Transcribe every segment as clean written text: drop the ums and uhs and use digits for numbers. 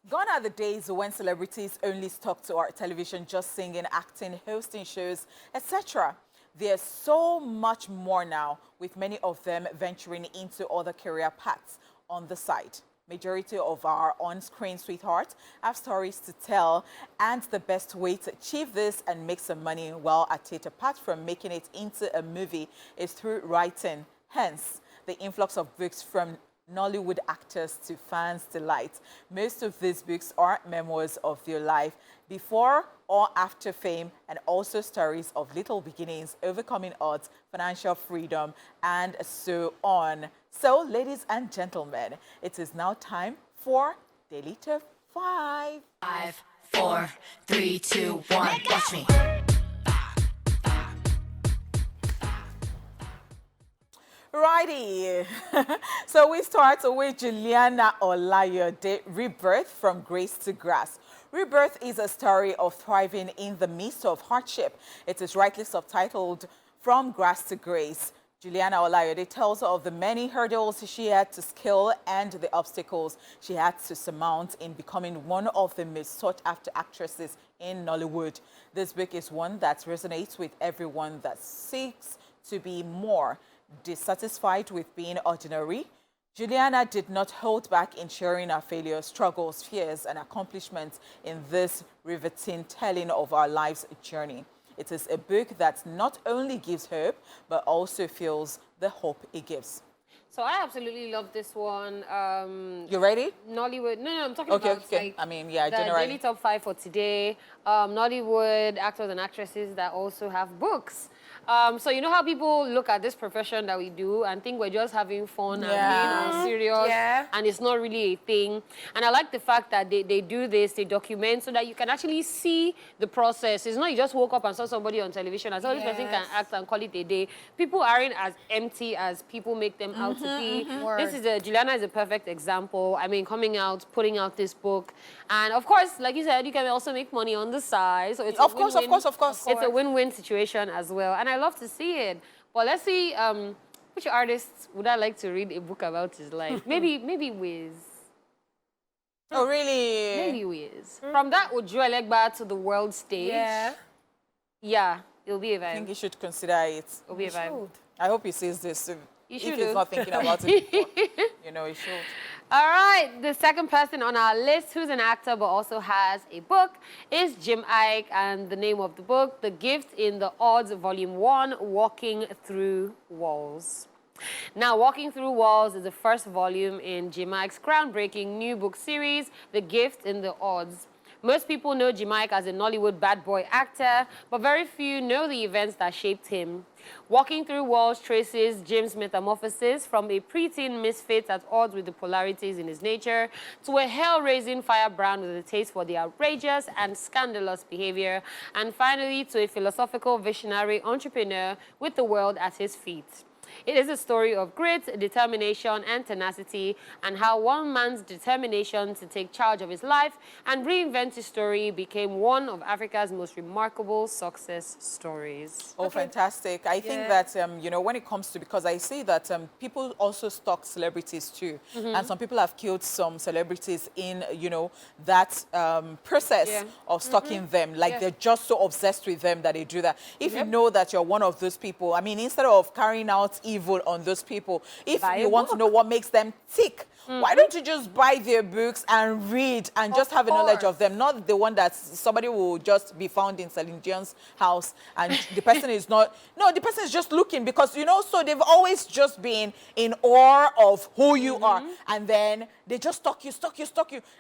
Gone are the days when celebrities only stuck to our television just singing, acting, hosting shows, etc. There's so much more now, with many of them venturing into other career paths on the side. Majority of our on-screen sweethearts have stories to tell, and the best way to achieve this and make some money while at it, apart from making it into a movie, is through writing. Hence, the influx of books from Nollywood actors to fans' delight. Most of these books are memoirs of their life before or after fame, and also stories of little beginnings, overcoming odds, financial freedom, and so on. So, ladies and gentlemen, it is now time for Daily Top 5. 5, 4, 3, 2, 1, watch me. Righty. So we start with Juliana Orlando, Rebirth from Grace to Grass. Rebirth is a story of thriving in the midst of hardship. It is rightly subtitled From Grass to Grace. Juliana Orlando tells of the many hurdles she had to scale and the obstacles she had to surmount in becoming one of the most sought-after actresses in Nollywood. This book is one that resonates with everyone that seeks to be more dissatisfied with being ordinary. Juliana did not hold back in sharing her failures, struggles, fears, and accomplishments in this riveting telling of our life's journey. It is a book that not only gives hope, but also feels the hope it gives. So I absolutely love this one. You ready? Nollywood. No, I'm talking Okay, about okay. like I mean, yeah, the generally. daily top 5 for today. Nollywood actors and actresses that also have books. So you know how people look at this profession that we do and think we're just having fun and being all serious, and it's not really a thing. And I like the fact that they do this, they document so that you can actually see the process. It's not you just woke up and saw somebody on television and saw this person can act and call it a day. People aren't as empty as people make them out to be. This is Juliana is a perfect example. I mean, coming out, putting out this book. And of course, like you said, you can also make money on the side. So it's Of course. It's a win-win situation as well. And I love to see it. But let's see, which artists would I like to read a book about his life? maybe Wiz. Oh, really? Maybe Wiz. From that Ojo Elegba to the world stage. Yeah, it'll be a vibe. I think you should consider it. It'll be a vibe. I hope he sees this. You If should he's not thinking about it before, you know, he should. All right, the second person on our list who's an actor but also has a book is Chika Ike, and the name of the book, The Gift in the Odds, Volume 1, Walking Through Walls. Now, Walking Through Walls is the first volume in Chika Ike's groundbreaking new book series, The Gift in the Odds. Most people know Chika Ike as a Nollywood bad boy actor, but very few know the events that shaped him. Walking Through Walls traces Jim's metamorphosis from a preteen misfit at odds with the polarities in his nature to a hell-raising firebrand with a taste for the outrageous and scandalous behavior, and finally to a philosophical visionary entrepreneur with the world at his feet. It is a story of grit, determination, and tenacity, and how one man's determination to take charge of his life and reinvent his story became one of Africa's most remarkable success stories. Oh, fantastic. I think that, you know, when it comes to, because I see that people also stalk celebrities too. And some people have killed some celebrities in, you know, that process of stalking them. Like they're just so obsessed with them that they do that. If you know that you're one of those people, I mean, instead of carrying out evil on those people, if you want to know what makes them tick, why don't you just buy their books and read and just have a knowledge of them? Not the one that somebody will just be found in Celine Dion's house and the person is not, no, the person is just looking because, you know, so they've always just been in awe of who you are. And then they just stalk you,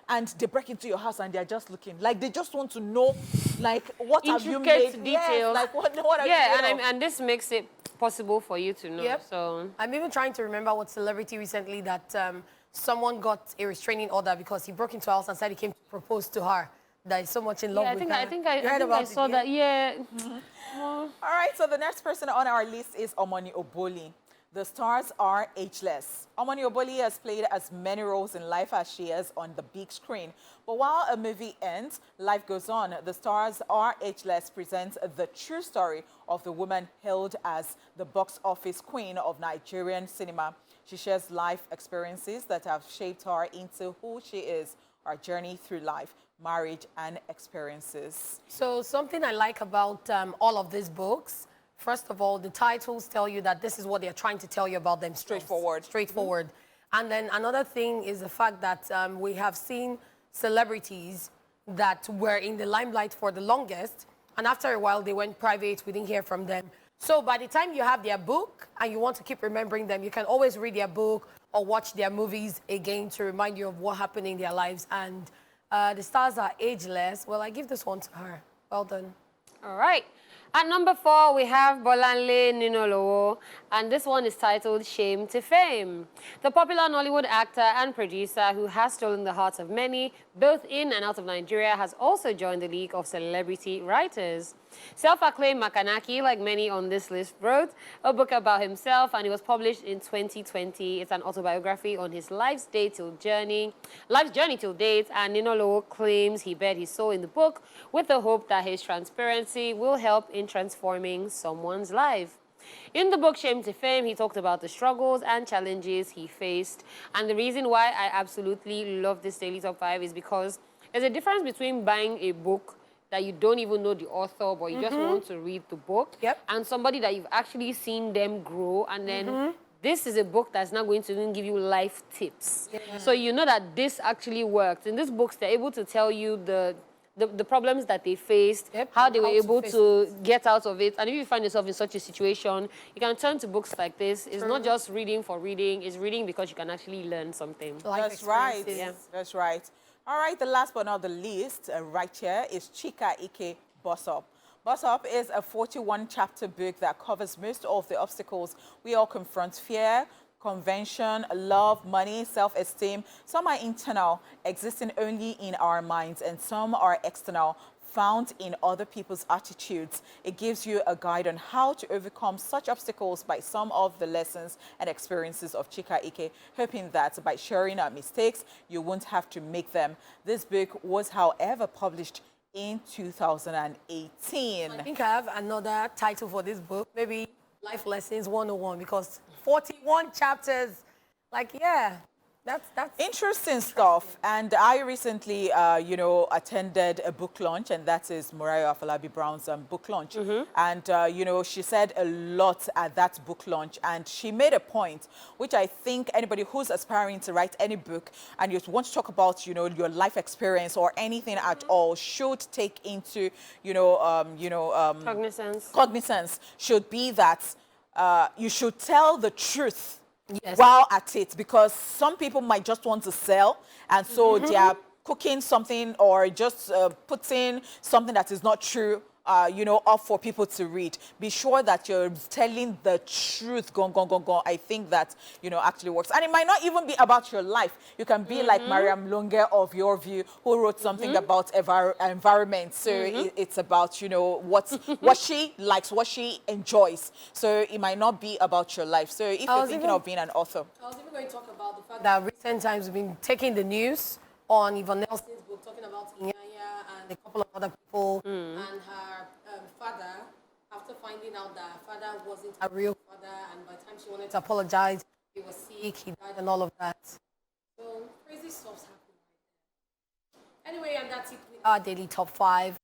and they break into your house and they're just looking. Like they just want to know, like, what have you made? Details. Yes, like, what are you made of? and this makes it possible for you to know. So I'm even trying to remember what celebrity recently that someone got a restraining order because he broke into her house and said he came to propose to her. That is so much in love with her. I think I saw that. All right, so the next person on our list is Omi Oboli. The stars are ageless. Omi Oboli has played as many roles in life as she has on the big screen. But while a movie ends, life goes on. The stars are ageless presents the true story of the woman hailed as the box office queen of Nigerian cinema. She shares life experiences that have shaped her into who she is. our journey through life, marriage, and experiences. So something I like about all of these books, first of all, the titles tell you that this is what they're trying to tell you about themselves. Straightforward. Straightforward. And then another thing is the fact that we have seen celebrities that were in the limelight for the longest, and after a while they went private, we didn't hear from them. So by the time you have their book and you want to keep remembering them, you can always read their book or watch their movies again to remind you of what happened in their lives. And the stars are ageless. Well, I give this one to her. Well done. All right. At number 4, we have Bolanle Ninolowo, and this one is titled Shame to Fame. The popular Nollywood actor and producer who has stolen the hearts of many, both in and out of Nigeria, has also joined the League of Celebrity Writers. Self-acclaimed Makanaki, like many on this list, wrote a book about himself, and it was published in 2020. It's an autobiography on his life's journey till date, and Ninolowo claims he bared his soul in the book with the hope that his transparency will help in transforming someone's life. In the book Shame to Fame, he talked about the struggles and challenges he faced. And the reason why I absolutely love this Daily Top 5 is because there's a difference between buying a book that you don't even know the author, but you just want to read the book, and somebody that you've actually seen them grow, and then this is a book that's not going to even give you life tips. So you know that this actually worked. In these books, they're able to tell you the problems that they faced, how they were able to get out of it. And if you find yourself in such a situation, you can turn to books like this. It's not just reading for reading, it's reading because you can actually learn something. That's right. Yeah. That's right. All right, the last but not the least, right here, is Chika Ike, Boss Up. Boss Up is a 41-chapter book that covers most of the obstacles we all confront: fear, convention, love, money, self-esteem. Some are internal, existing only in our minds, and some are external, found in other people's attitudes. It gives you a guide on how to overcome such obstacles by some of the lessons and experiences of Chika Ike, hoping that by sharing our mistakes, you won't have to make them. This book was, however, published in 2018. I think I have another title for this book, maybe Life Lessons 101, because 41 chapters, like, yeah. That's interesting stuff. And I recently, attended a book launch, and that is Muriah Afolabi Brown's book launch. And, she said a lot at that book launch, and she made a point, which I think anybody who's aspiring to write any book and you want to talk about, your life experience or anything at all should take into, cognizance should be that you should tell the truth. Yes. While at it, because some people might just want to sell, and so they are cooking something or just putting something that is not true, up for people to read. Be sure that you're telling the truth. Go. I think that, actually works. And it might not even be about your life. You can be like Mariam Longe of Your View, who wrote something about environment. So it's about, what she likes, what she enjoys. So it might not be about your life. So if you're thinking of being an author. I was even going to talk about the fact that recent times we've been taking the news on Yvonne Nelson's book, talking about Iyke and a couple of other people, and her father, after finding out that her father wasn't a real father, and by the time she wanted to apologize, he was sick, he died, and all of that. So crazy stuff's happening right there. Anyway, and that's it with our Daily Top 5.